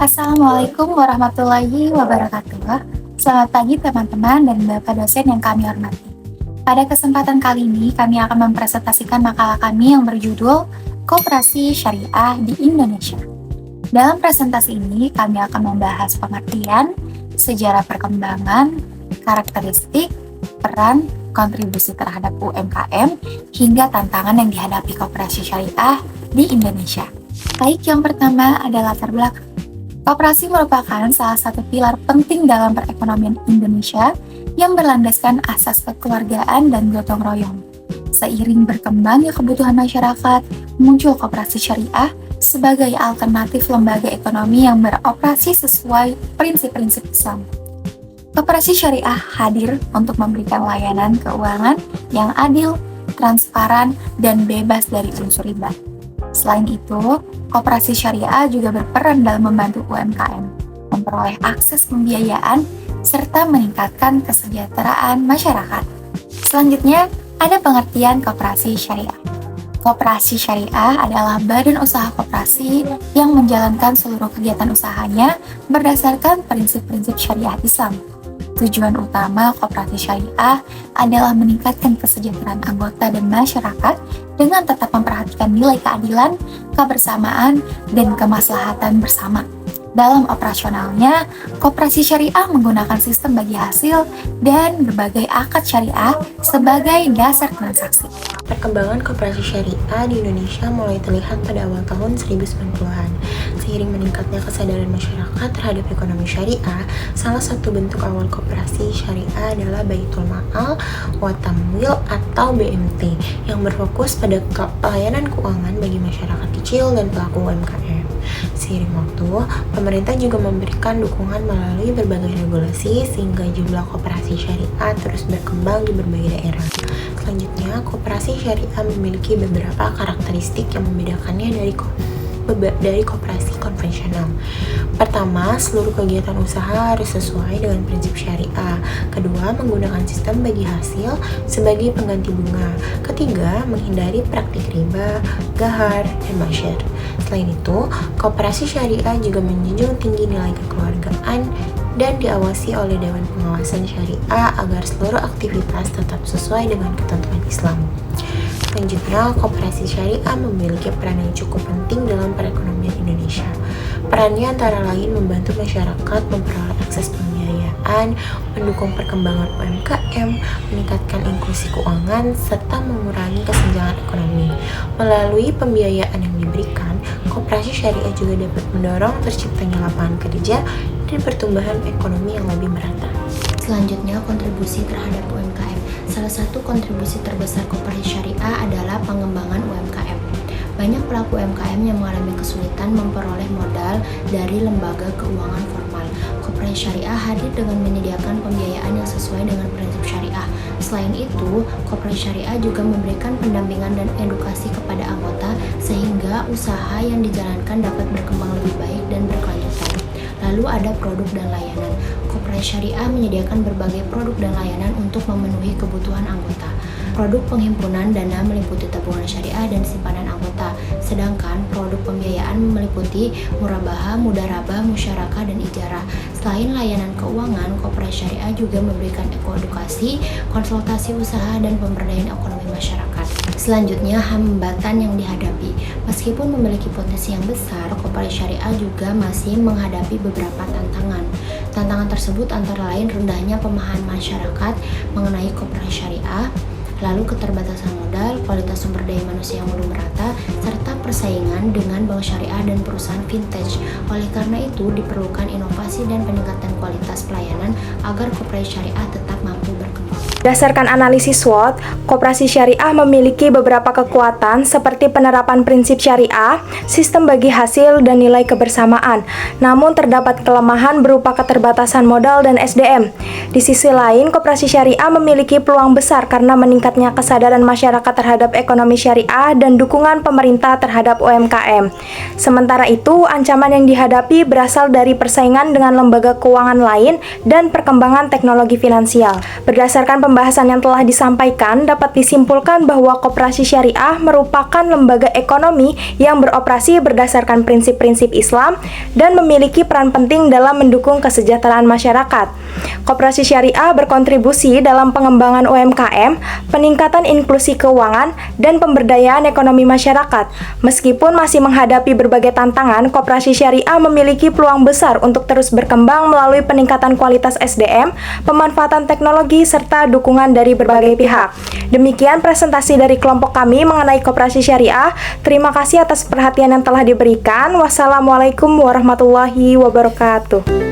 Assalamualaikum warahmatullahi wabarakatuh. Selamat pagi teman-teman dan Bapak dosen yang kami hormati. Pada kesempatan kali ini, kami akan mempresentasikan makalah kami yang berjudul Koperasi Syariah di Indonesia. Dalam presentasi ini, kami akan membahas pengertian, sejarah perkembangan, karakteristik, peran, kontribusi terhadap UMKM, hingga tantangan yang dihadapi koperasi syariah di Indonesia. Baik, yang pertama adalah latar belakang. Koperasi merupakan salah satu pilar penting dalam perekonomian Indonesia yang berlandaskan asas kekeluargaan dan gotong royong. Seiring berkembangnya kebutuhan masyarakat, muncul koperasi syariah sebagai alternatif lembaga ekonomi yang beroperasi sesuai prinsip-prinsip Islam. Koperasi syariah hadir untuk memberikan layanan keuangan yang adil, transparan, dan bebas dari unsur riba. Selain itu, koperasi syariah juga berperan dalam membantu UMKM memperoleh akses pembiayaan serta meningkatkan kesejahteraan masyarakat. Selanjutnya, ada pengertian koperasi syariah. Koperasi syariah adalah badan usaha koperasi yang menjalankan seluruh kegiatan usahanya berdasarkan prinsip-prinsip syariah Islam. Tujuan utama koperasi syariah adalah meningkatkan kesejahteraan anggota dan masyarakat dengan tetap memperhatikan nilai keadilan, kebersamaan, dan kemaslahatan bersama. Dalam operasionalnya, koperasi syariah menggunakan sistem bagi hasil dan berbagai akad syariah sebagai dasar transaksi. Perkembangan koperasi syariah di Indonesia mulai terlihat pada awal tahun 1990-an. Seiring meningkatnya kesadaran masyarakat terhadap ekonomi syariah, salah satu bentuk awal koperasi syariah adalah Baitul Ma'al wa Tamwil atau BMT yang berfokus pada pelayanan keuangan bagi masyarakat kecil dan pelaku UMKM. Seiring waktu, pemerintah juga memberikan dukungan melalui berbagai regulasi sehingga jumlah koperasi syariah terus berkembang di berbagai daerah. Selanjutnya, koperasi syariah memiliki beberapa karakteristik yang membedakannya dari koperasi konvensional. Pertama, seluruh kegiatan usaha harus sesuai dengan prinsip syariah. Kedua, menggunakan sistem bagi hasil sebagai pengganti bunga. Ketiga, menghindari praktik riba, gahar, dan masyar. Selain itu, koperasi syariah juga menjunjung tinggi nilai kekeluargaan dan diawasi oleh Dewan Pengawasan Syariah agar seluruh aktivitas tetap sesuai dengan ketentuan Islam. Selanjutnya, koperasi syariah memiliki peran yang cukup penting dalam perekonomian Indonesia. Perannya antara lain membantu masyarakat memperoleh akses pembiayaan, mendukung perkembangan UMKM, meningkatkan inklusi keuangan, serta mengurangi kesenjangan ekonomi. Melalui pembiayaan yang diberikan, koperasi syariah juga dapat mendorong terciptanya lapangan kerja dan pertumbuhan ekonomi yang lebih merata. Selanjutnya, kontribusi terhadap UMKM. Salah satu kontribusi terbesar koperasi syariah adalah pengembangan UMKM. Banyak pelaku UMKM yang mengalami kesulitan memperoleh modal dari lembaga keuangan formal. Koperasi syariah hadir dengan menyediakan pembiayaan yang sesuai dengan prinsip syariah. Selain itu, koperasi syariah juga memberikan pendampingan dan edukasi kepada anggota sehingga usaha yang dijalankan dapat berkembang lebih baik dan berkelanjutan. Lalu ada produk dan layanan. Koperasi syariah menyediakan berbagai produk dan layanan untuk memenuhi kebutuhan anggota. Produk penghimpunan dana meliputi tabungan syariah dan simpanan anggota, sedangkan produk pembiayaan meliputi murabahah, mudarabah, musyarakah, dan ijarah. Selain layanan keuangan, koperasi syariah juga memberikan edukasi, konsultasi usaha, dan pemberdayaan ekonomi masyarakat. Selanjutnya, hambatan yang dihadapi. Meskipun memiliki potensi yang besar, koperasi syariah juga masih menghadapi beberapa tantangan. Tantangan tersebut antara lain rendahnya pemahaman masyarakat mengenai koperasi syariah, lalu keterbatasan modal, kualitas sumber daya manusia yang belum merata, serta persaingan dengan bank syariah dan perusahaan vintage. Oleh karena itu, diperlukan inovasi dan peningkatan kualitas pelayanan agar koperasi syariah tetap mampu berkembang. Berdasarkan analisis SWOT, koperasi syariah memiliki beberapa kekuatan seperti penerapan prinsip syariah, sistem bagi hasil, dan nilai kebersamaan. Namun terdapat kelemahan berupa keterbatasan modal dan SDM. Di sisi lain, koperasi syariah memiliki peluang besar karena meningkatnya kesadaran masyarakat terhadap ekonomi syariah dan dukungan pemerintah terhadap UMKM. Sementara itu, ancaman yang dihadapi berasal dari persaingan dengan lembaga keuangan lain dan perkembangan teknologi finansial. Berdasarkan pembahasan yang telah disampaikan, dapat disimpulkan bahwa koperasi syariah merupakan lembaga ekonomi yang beroperasi berdasarkan prinsip-prinsip Islam dan memiliki peran penting dalam mendukung kesejahteraan masyarakat. Koperasi syariah berkontribusi dalam pengembangan UMKM, peningkatan inklusi keuangan, dan pemberdayaan ekonomi masyarakat. Meskipun masih menghadapi berbagai tantangan, koperasi syariah memiliki peluang besar untuk terus berkembang melalui peningkatan kualitas SDM, pemanfaatan teknologi, serta dukungan dari berbagai pihak. Demikian presentasi dari kelompok kami mengenai koperasi syariah. Terima kasih atas perhatian yang telah diberikan. Wassalamualaikum warahmatullahi wabarakatuh.